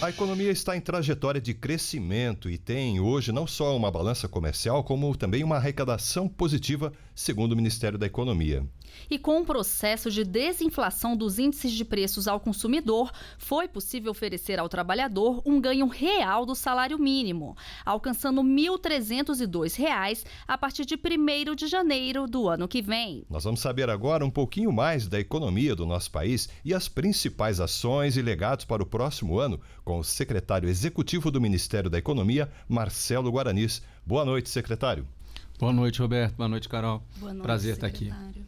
A economia está em trajetória de crescimento e tem hoje não só uma balança comercial, como também uma arrecadação positiva, segundo o Ministério da Economia. E com o processo de desinflação dos índices de preços ao consumidor, foi possível oferecer ao trabalhador um ganho real do salário mínimo, alcançando R$ 1.302 a partir de 1º de janeiro do ano que vem. Nós vamos saber agora um pouquinho mais da economia do nosso país e as principais ações e legados para o próximo ano com o secretário executivo do Ministério da Economia, Marcelo Guaranis. Boa noite, secretário. Boa noite, Roberto. Boa noite, Carol. Boa noite, prazer secretário. estar aqui.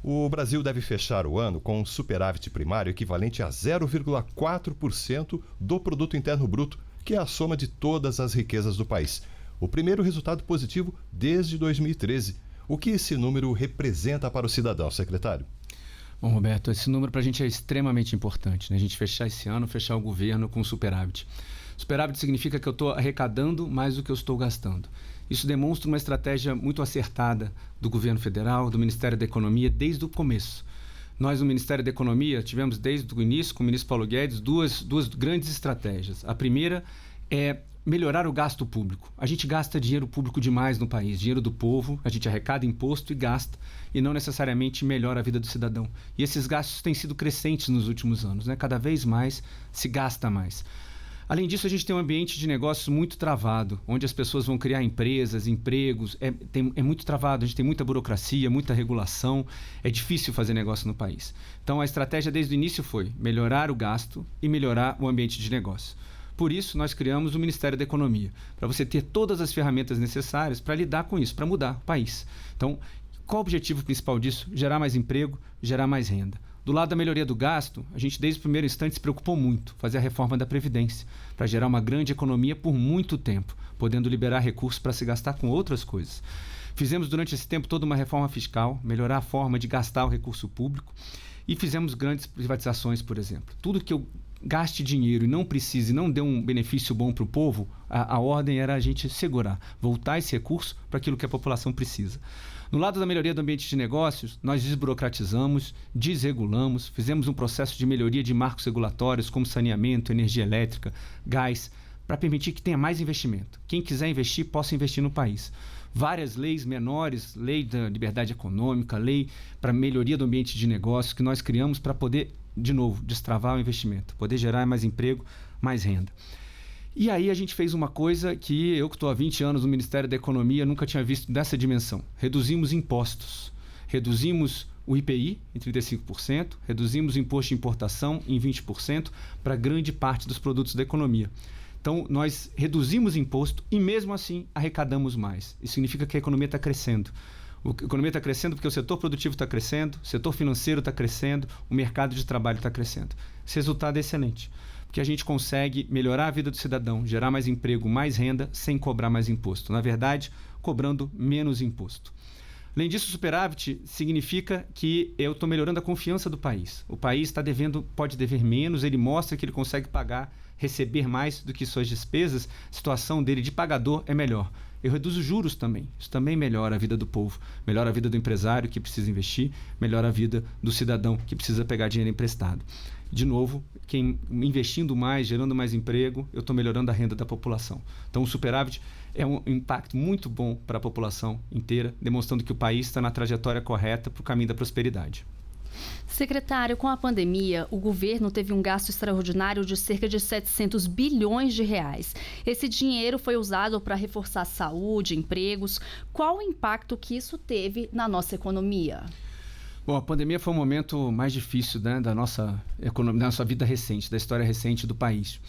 O Brasil deve fechar o ano com um superávit primário equivalente a 0,4% do Produto Interno Bruto, que é a soma de todas as riquezas do país. O primeiro resultado positivo desde 2013. O que esse número representa para o cidadão, secretário? Bom, Roberto, esse número para a gente é extremamente importante, né? A gente fechar esse ano, fechar o governo com superávit. Superávit significa que eu estou arrecadando mais do que eu estou gastando. Isso demonstra uma estratégia muito acertada do governo federal, do Ministério da Economia, desde o começo. Nós, no Ministério da Economia, tivemos desde o início, com o ministro Paulo Guedes, duas grandes estratégias. A primeira é melhorar o gasto público. A gente gasta dinheiro público demais no país, dinheiro do povo, a gente arrecada imposto e gasta, e não necessariamente melhora a vida do cidadão. E esses gastos têm sido crescentes nos últimos anos, né? Cada vez mais se gasta mais. Além disso, a gente tem um ambiente de negócios muito travado, onde as pessoas vão criar empresas, empregos, é muito travado, a gente tem muita burocracia, muita regulação, é difícil fazer negócio no país. Então a estratégia desde o início foi melhorar o gasto e melhorar o ambiente de negócio. Por isso, nós criamos o Ministério da Economia, para você ter todas as ferramentas necessárias para lidar com isso, para mudar o país. Então, qual o objetivo principal disso? Gerar mais emprego, gerar mais renda. Do lado da melhoria do gasto, a gente desde o primeiro instante se preocupou muito, fazer a reforma da Previdência, para gerar uma grande economia por muito tempo, podendo liberar recursos para se gastar com outras coisas. Fizemos durante esse tempo toda uma reforma fiscal, melhorar a forma de gastar o recurso público e fizemos grandes privatizações, por exemplo. Tudo que eu gaste dinheiro e não precise, não dê um benefício bom para o povo, a ordem era a gente segurar, voltar esse recurso para aquilo que a população precisa. No lado da melhoria do ambiente de negócios, nós desburocratizamos, desregulamos, fizemos um processo de melhoria de marcos regulatórios como saneamento, energia elétrica, gás, para permitir que tenha mais investimento. Quem quiser investir, possa investir no país. Várias leis menores, lei da liberdade econômica, lei para melhoria do ambiente de negócios que nós criamos para poder, de novo, destravar o investimento, poder gerar mais emprego, mais renda. E aí a gente fez uma coisa que eu que estou há 20 anos no Ministério da Economia nunca tinha visto dessa dimensão. Reduzimos impostos. Reduzimos o IPI em 35%, reduzimos o imposto de importação em 20% para grande parte dos produtos da economia. Então, nós reduzimos imposto e, mesmo assim, arrecadamos mais. Isso significa que a economia está crescendo. A economia está crescendo porque o setor produtivo está crescendo, o setor financeiro está crescendo, o mercado de trabalho está crescendo. Esse resultado é excelente, porque a gente consegue melhorar a vida do cidadão, gerar mais emprego, mais renda, sem cobrar mais imposto. Na verdade, cobrando menos imposto. Além disso, o superávit significa que eu estou melhorando a confiança do país. O país está devendo, pode dever menos, ele mostra que ele consegue pagar, receber mais do que suas despesas, a situação dele de pagador é melhor. Eu reduzo juros também, isso também melhora a vida do povo, melhora a vida do empresário que precisa investir, melhora a vida do cidadão que precisa pegar dinheiro emprestado. De novo, quem investindo mais, gerando mais emprego, eu estou melhorando a renda da população. Então o superávit é um impacto muito bom para a população inteira, demonstrando que o país está na trajetória correta para o caminho da prosperidade. Secretário, com a pandemia, o governo teve um gasto extraordinário de cerca de 700 bilhões de reais. Esse dinheiro foi usado para reforçar saúde, empregos. Qual o impacto que isso teve na nossa economia? Bom, a pandemia foi um momento mais difícil, né, da nossa economia, da nossa vida recente, da história recente do país.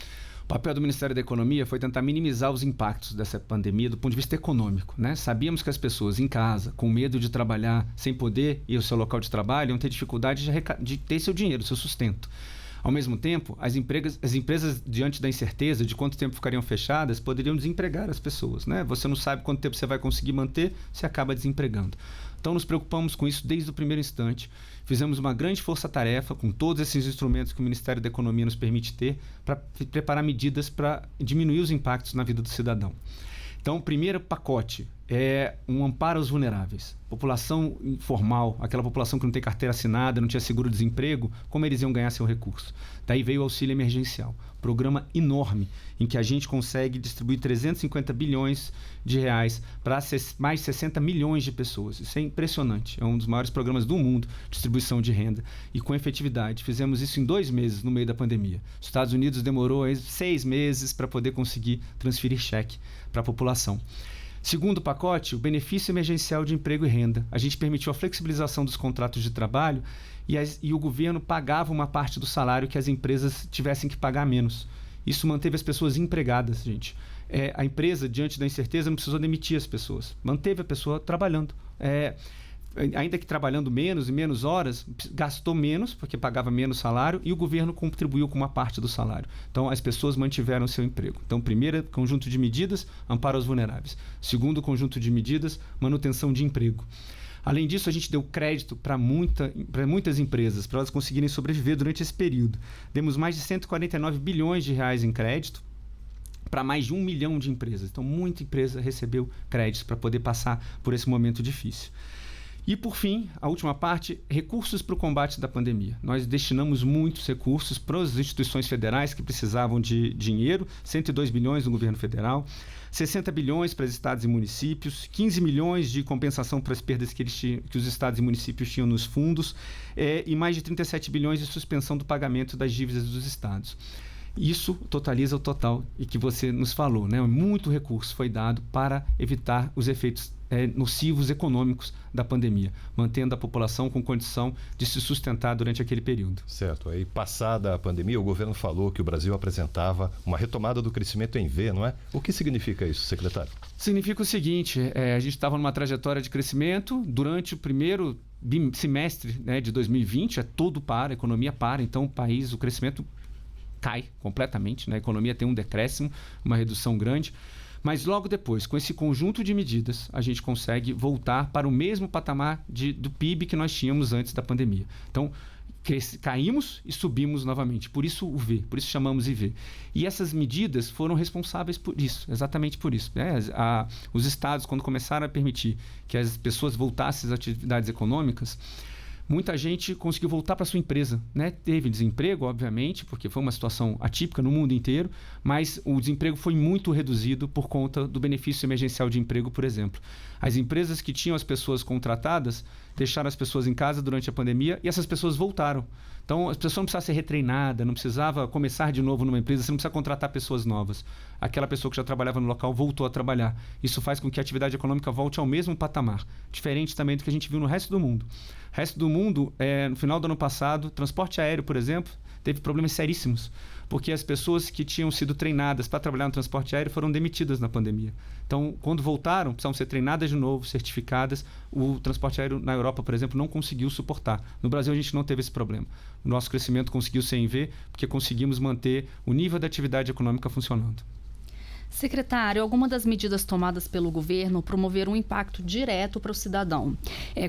O papel do Ministério da Economia foi tentar minimizar os impactos dessa pandemia do ponto de vista econômico, né? Sabíamos que as pessoas em casa, com medo de trabalhar, sem poder ir ao seu local de trabalho, iam ter dificuldade de ter seu dinheiro, seu sustento. Ao mesmo tempo, as empresas, diante da incerteza de quanto tempo ficariam fechadas, poderiam desempregar as pessoas, né? Você não sabe quanto tempo você vai conseguir manter, você acaba desempregando. Então, nos preocupamos com isso desde o primeiro instante. Fizemos uma grande força-tarefa com todos esses instrumentos que o Ministério da Economia nos permite ter para preparar medidas para diminuir os impactos na vida do cidadão. Então, o primeiro pacote é um amparo aos vulneráveis. População informal, aquela população que não tem carteira assinada, não tinha seguro-desemprego, como eles iam ganhar seu recurso? Daí veio o auxílio emergencial, programa enorme, em que a gente consegue distribuir 350 bilhões de reais para mais de 60 milhões de pessoas. Isso é impressionante, é um dos maiores programas do mundo de distribuição de renda. E com efetividade, fizemos isso em 2 meses no meio da pandemia. Os Estados Unidos demorou 6 meses para poder conseguir transferir cheque para a população. Segundo pacote, o benefício emergencial de emprego e renda. A gente permitiu a flexibilização dos contratos de trabalho e o governo pagava uma parte do salário que as empresas tivessem que pagar menos. Isso manteve as pessoas empregadas, gente. A empresa, diante da incerteza, não precisou demitir as pessoas. Manteve a pessoa trabalhando. Ainda que trabalhando menos e menos horas, gastou menos, porque pagava menos salário, e o governo contribuiu com uma parte do salário. Então, as pessoas mantiveram seu emprego. Então, primeiro conjunto de medidas, amparo aos vulneráveis. Segundo conjunto de medidas, manutenção de emprego. Além disso, a gente deu crédito para muitas empresas, para elas conseguirem sobreviver durante esse período. Demos mais de 149 bilhões de reais em crédito para mais de 1 milhão de empresas. Então, muita empresa recebeu créditos para poder passar por esse momento difícil. E, por fim, a última parte, recursos para o combate da pandemia. Nós destinamos muitos recursos para as instituições federais que precisavam de dinheiro, 102 bilhões no governo federal, 60 bilhões para os estados e municípios, 15 milhões de compensação para as perdas que os estados e municípios tinham nos fundos e mais de 37 bilhões de suspensão do pagamento das dívidas dos estados. Isso totaliza o total e que você nos falou, né? Muito recurso foi dado para evitar os efeitos nocivos econômicos da pandemia, mantendo a população com condição de se sustentar durante aquele período. Certo. Aí, passada a pandemia, o governo falou que o Brasil apresentava uma retomada do crescimento em V, não é? O que significa isso, secretário? Significa o seguinte, a gente estava numa trajetória de crescimento durante o primeiro semestre, né, de 2020, todo para, a economia para, então o crescimento cai completamente, né? A economia tem um decréscimo, uma redução grande. Mas logo depois, com esse conjunto de medidas, a gente consegue voltar para o mesmo patamar do PIB que nós tínhamos antes da pandemia. Então, caímos e subimos novamente. Por isso o V, por isso chamamos IV. E essas medidas foram responsáveis por isso, exatamente por isso. Os estados, quando começaram a permitir que as pessoas voltassem às atividades econômicas, muita gente conseguiu voltar para sua empresa, né? Teve desemprego, obviamente, porque foi uma situação atípica no mundo inteiro, mas o desemprego foi muito reduzido por conta do benefício emergencial de emprego, por exemplo. As empresas que tinham as pessoas contratadas deixaram as pessoas em casa durante a pandemia e essas pessoas voltaram. Então, a pessoa não precisava ser retreinada, não precisava começar de novo numa empresa, você não precisa contratar pessoas novas. Aquela pessoa que já trabalhava no local voltou a trabalhar. Isso faz com que a atividade econômica volte ao mesmo patamar, diferente também do que a gente viu no resto do mundo. O resto do mundo, no final do ano passado, transporte aéreo, por exemplo, teve problemas seríssimos, porque as pessoas que tinham sido treinadas para trabalhar no transporte aéreo foram demitidas na pandemia. Então, quando voltaram, precisavam ser treinadas de novo, certificadas. O transporte aéreo na Europa, por exemplo, não conseguiu suportar. No Brasil, a gente não teve esse problema. O nosso crescimento conseguiu ser em V, porque conseguimos manter o nível da atividade econômica funcionando. Secretário, alguma das medidas tomadas pelo governo promoveram um impacto direto para o cidadão,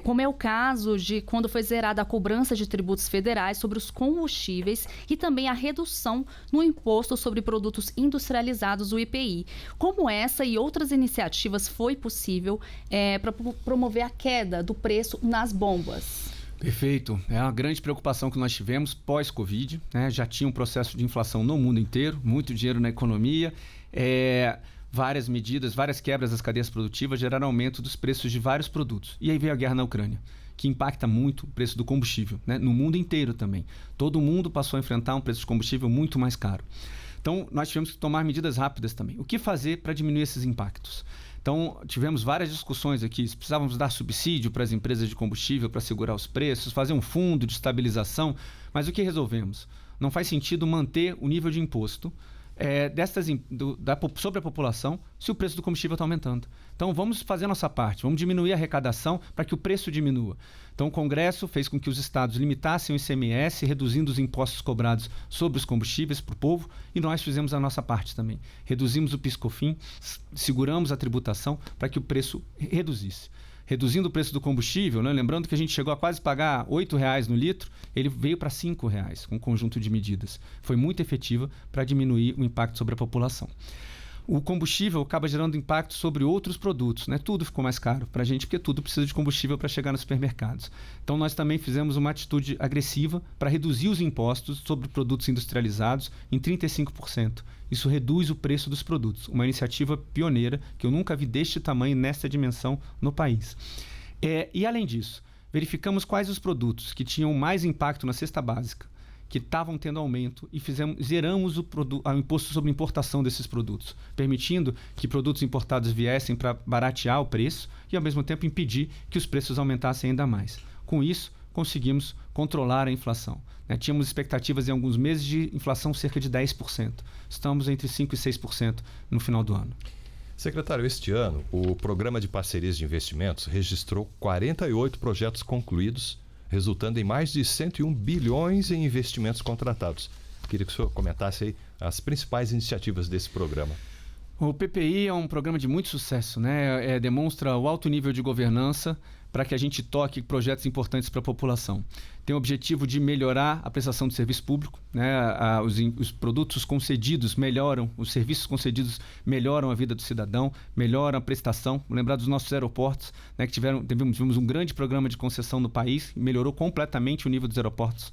como é o caso de quando foi zerada a cobrança de tributos federais sobre os combustíveis e também a redução no imposto sobre produtos industrializados, o IPI. Como essa e outras iniciativas foi possível para promover a queda do preço nas bombas? Perfeito. É uma grande preocupação que nós tivemos pós-Covid, né? Já tinha um processo de inflação no mundo inteiro, muito dinheiro na economia, várias medidas, várias quebras das cadeias produtivas geraram aumento dos preços de vários produtos. E aí veio a guerra na Ucrânia, que impacta muito o preço do combustível, né? No mundo inteiro também. Todo mundo passou a enfrentar um preço de combustível muito mais caro. Então, nós tivemos que tomar medidas rápidas também. O que fazer para diminuir esses impactos? Então, tivemos várias discussões aqui. Se precisávamos dar subsídio para as empresas de combustível para segurar os preços, fazer um fundo de estabilização. Mas o que resolvemos? Não faz sentido manter o nível de imposto sobre a população se o preço do combustível está aumentando. Então, vamos fazer a nossa parte, vamos diminuir a arrecadação para que o preço diminua. Então, o Congresso fez com que os estados limitassem o ICMS, reduzindo os impostos cobrados sobre os combustíveis para o povo, e nós fizemos a nossa parte também. Reduzimos o PIS/COFINS, seguramos a tributação para que o preço reduzisse. Reduzindo o preço do combustível, né? Lembrando que a gente chegou a quase pagar R$ 8,00 no litro, ele veio para R$ 5,00 com um conjunto de medidas. Foi muito efetiva para diminuir o impacto sobre a população. O combustível acaba gerando impacto sobre outros produtos, né? Tudo ficou mais caro para a gente, porque tudo precisa de combustível para chegar nos supermercados. Então, nós também fizemos uma atitude agressiva para reduzir os impostos sobre produtos industrializados em 35%. Isso reduz o preço dos produtos, uma iniciativa pioneira que eu nunca vi deste tamanho, nesta dimensão no país. E, além disso, verificamos quais os produtos que tinham mais impacto na cesta básica, que estavam tendo aumento, e zeramos o imposto sobre importação desses produtos, permitindo que produtos importados viessem para baratear o preço e, ao mesmo tempo, impedir que os preços aumentassem ainda mais. Com isso, conseguimos controlar a inflação. Tínhamos expectativas em alguns meses de inflação cerca de 10%. Estamos entre 5% e 6% no final do ano. Secretário, este ano, o Programa de Parcerias de Investimentos registrou 48 projetos concluídos, resultando em mais de 101 bilhões em investimentos contratados. Queria que o senhor comentasse aí as principais iniciativas desse programa. O PPI é um programa de muito sucesso, né? Demonstra o alto nível de governança para que a gente toque projetos importantes para a população. Tem o objetivo de melhorar a prestação de serviço público, né? Os produtos concedidos melhoram, os serviços concedidos melhoram a vida do cidadão, melhoram a prestação. Vou lembrar dos nossos aeroportos, né? Que tivemos um grande programa de concessão no país, melhorou completamente o nível dos aeroportos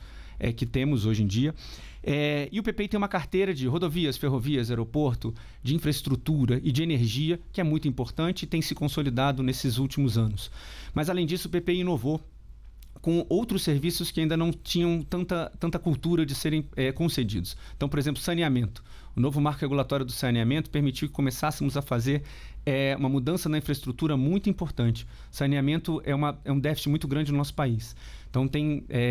que temos hoje em dia. E o PPI tem uma carteira de rodovias, ferrovias, aeroporto, de infraestrutura e de energia, que é muito importante e tem se consolidado nesses últimos anos. Mas, além disso, o PPI inovou com outros serviços que ainda não tinham tanta cultura de serem concedidos. Então, por exemplo, saneamento. O novo marco regulatório do saneamento permitiu que começássemos a fazer uma mudança na infraestrutura muito importante. Saneamento é um déficit muito grande no nosso país. Então,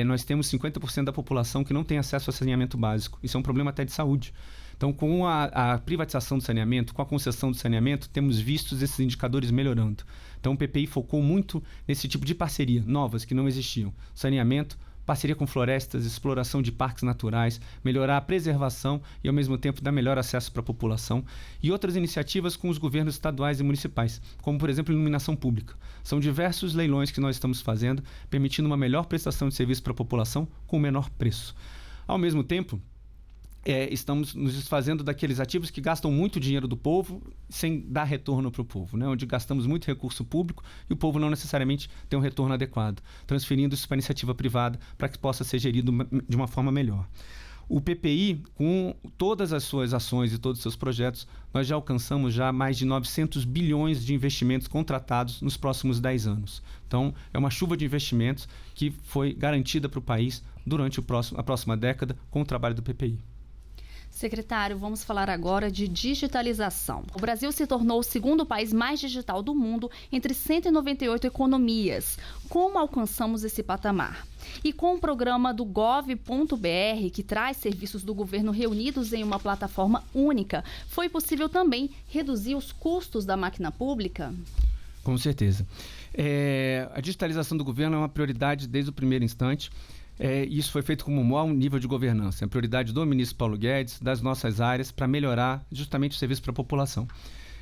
nós temos 50% da população que não tem acesso a saneamento básico. Isso é um problema até de saúde. Então, com a privatização do saneamento, com a concessão do saneamento, temos visto esses indicadores melhorando. Então, o PPI focou muito nesse tipo de parceria, novas, que não existiam. Saneamento, parceria com florestas, exploração de parques naturais, melhorar a preservação e, ao mesmo tempo, dar melhor acesso para a população. E outras iniciativas com os governos estaduais e municipais, como, por exemplo, iluminação pública. São diversos leilões que nós estamos fazendo, permitindo uma melhor prestação de serviço para a população com o menor preço. Ao mesmo tempo, estamos nos desfazendo daqueles ativos que gastam muito dinheiro do povo sem dar retorno para o povo, né? Onde gastamos muito recurso público e o povo não necessariamente tem um retorno adequado, transferindo isso para a iniciativa privada para que possa ser gerido de uma forma melhor. O PPI, com todas as suas ações e todos os seus projetos, nós já alcançamos mais de 900 bilhões de investimentos contratados nos próximos 10 anos. Então, é uma chuva de investimentos que foi garantida para o país durante a próxima década com o trabalho do PPI. Secretário, vamos falar agora de digitalização. O Brasil se tornou o segundo país mais digital do mundo entre 198 economias. Como alcançamos esse patamar? E com o programa do Gov.br, que traz serviços do governo reunidos em uma plataforma única, foi possível também reduzir os custos da máquina pública? Com certeza. A digitalização do governo é uma prioridade desde o primeiro instante. Isso foi feito com um maior nível de governança. É a prioridade do ministro Paulo Guedes, das nossas áreas, para melhorar justamente o serviço para a população.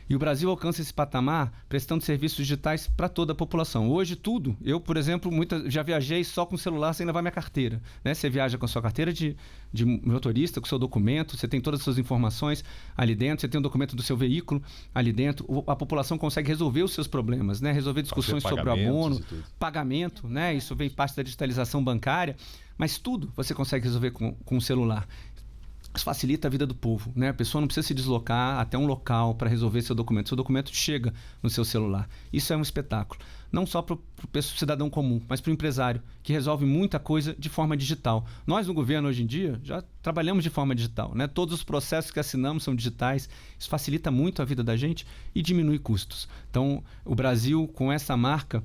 E o Brasil alcança esse patamar prestando serviços digitais para toda a população. Hoje, tudo. Eu, por exemplo, já viajei só com o celular sem levar minha carteira, né? Você viaja com a sua carteira de motorista, com o seu documento, você tem todas as suas informações ali dentro, você tem o documento do seu veículo ali dentro. A população consegue resolver os seus problemas, né? Resolver discussões sobre o abono, pagamento, né? Isso vem parte da digitalização bancária, mas tudo você consegue resolver com o celular. Isso facilita a vida do povo, né? A pessoa não precisa se deslocar até um local para resolver seu documento. Seu documento chega no seu celular. Isso é um espetáculo. Não só para o cidadão comum, mas para o empresário, que resolve muita coisa de forma digital. Nós, no governo, hoje em dia, já trabalhamos de forma digital, né? Todos os processos que assinamos são digitais. Isso facilita muito a vida da gente e diminui custos. Então, o Brasil, com essa marca,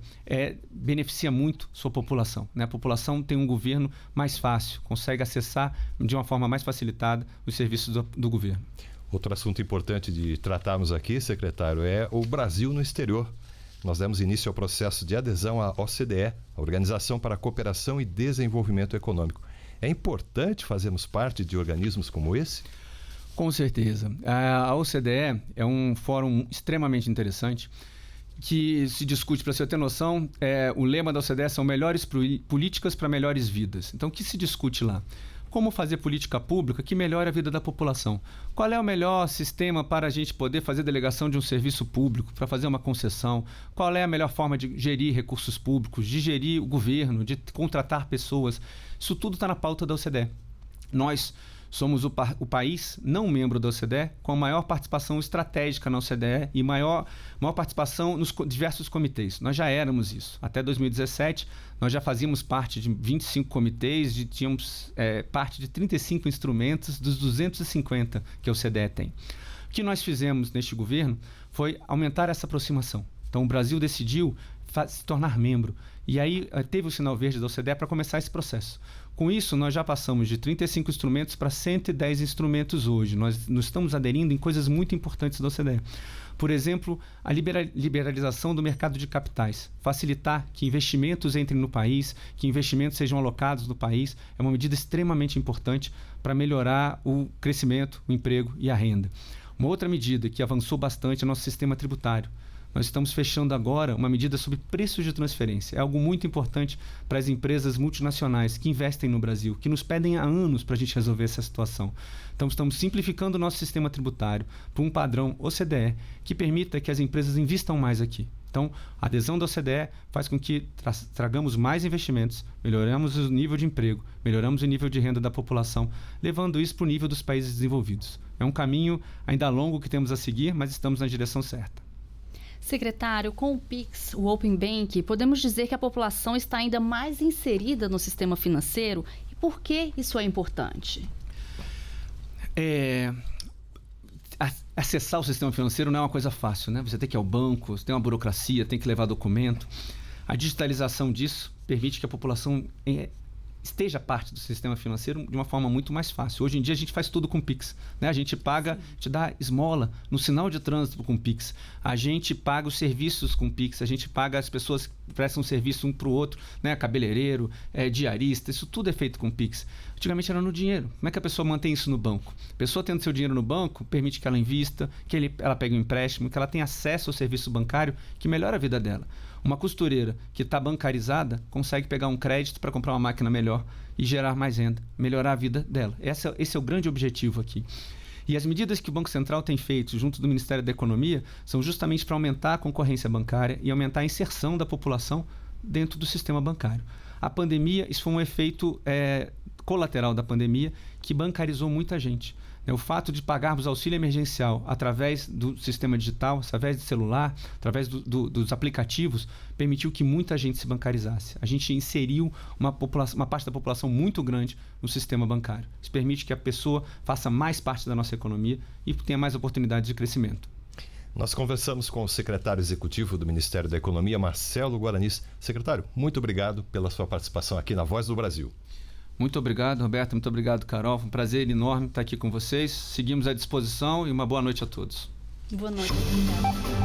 beneficia muito sua população, né? A população tem um governo mais fácil, consegue acessar de uma forma mais facilitada os serviços do governo. Outro assunto importante de tratarmos aqui, secretário, é o Brasil no exterior. Nós demos início ao processo de adesão à OCDE, a Organização para a Cooperação e Desenvolvimento Econômico. É importante fazermos parte de organismos como esse? Com certeza. A OCDE é um fórum extremamente interessante que se discute, para você ter noção, o lema da OCDE são melhores políticas para melhores vidas. Então, o que se discute lá? como fazer política pública que melhore a vida da população. Qual é o melhor sistema para a gente poder fazer delegação de um serviço público, para fazer uma concessão? Qual é a melhor forma de gerir recursos públicos, de gerir o governo, de contratar pessoas? Isso tudo está na pauta da OCDE. Nós somos o país não membro da OCDE com a maior participação estratégica na OCDE e maior participação nos diversos comitês. Nós já éramos isso. Até 2017, nós já fazíamos parte de 25 comitês, tínhamos parte de 35 instrumentos dos 250 que a OCDE tem. O que nós fizemos neste governo foi aumentar essa aproximação. Então, o Brasil decidiu se tornar membro. E aí teve o sinal verde da OCDE para começar esse processo. Com isso, nós já passamos de 35 instrumentos para 110 instrumentos hoje. Nós estamos aderindo em coisas muito importantes da OCDE. Por exemplo, a liberalização do mercado de capitais. Facilitar que investimentos entrem no país, que investimentos sejam alocados no país, é uma medida extremamente importante para melhorar o crescimento, o emprego e a renda. Uma outra medida que avançou bastante é o nosso sistema tributário. Nós estamos fechando agora uma medida sobre preços de transferência. É algo muito importante para as empresas multinacionais que investem no Brasil, que nos pedem há anos para a gente resolver essa situação. Então, estamos simplificando o nosso sistema tributário para um padrão OCDE que permita que as empresas investam mais aqui. Então, a adesão da OCDE faz com que tragamos mais investimentos, melhoramos o nível de emprego, melhoramos o nível de renda da população, levando isso para o nível dos países desenvolvidos. É um caminho ainda longo que temos a seguir, mas estamos na direção certa. Secretário, com o Pix, o Open Bank, podemos dizer que a população está ainda mais inserida no sistema financeiro? E por que isso é importante? Acessar o sistema financeiro não é uma coisa fácil, né? Você tem que ir ao banco, você tem uma burocracia, tem que levar documento. A digitalização disso permite que a população esteja parte do sistema financeiro de uma forma muito mais fácil. Hoje em dia a gente faz tudo com Pix, né? A gente paga, te dá esmola no sinal de trânsito com Pix. A gente paga os serviços com Pix, a gente paga as pessoas que prestam serviço um para o outro, né? Cabeleireiro, diarista, isso tudo é feito com Pix. Antigamente era no dinheiro. Como é que a pessoa mantém isso no banco? A pessoa tendo seu dinheiro no banco permite que ela invista, que ela pegue um empréstimo, que ela tenha acesso ao serviço bancário que melhora a vida dela. Uma costureira que está bancarizada consegue pegar um crédito para comprar uma máquina melhor e gerar mais renda, melhorar a vida dela. Esse é o grande objetivo aqui. E as medidas que o Banco Central tem feito junto do Ministério da Economia são justamente para aumentar a concorrência bancária e aumentar a inserção da população dentro do sistema bancário. A pandemia, isso foi um efeito colateral da pandemia que bancarizou muita gente. O fato de pagarmos auxílio emergencial através do sistema digital, através do celular, através dos aplicativos, permitiu que muita gente se bancarizasse. A gente inseriu uma parte da população muito grande no sistema bancário. Isso permite que a pessoa faça mais parte da nossa economia e tenha mais oportunidades de crescimento. Nós conversamos com o secretário executivo do Ministério da Economia, Marcelo Guaranis. Secretário, muito obrigado pela sua participação aqui na Voz do Brasil. Muito obrigado, Roberto. Muito obrigado, Carol. Foi um prazer enorme estar aqui com vocês. Seguimos à disposição e uma boa noite a todos. Boa noite. Obrigada.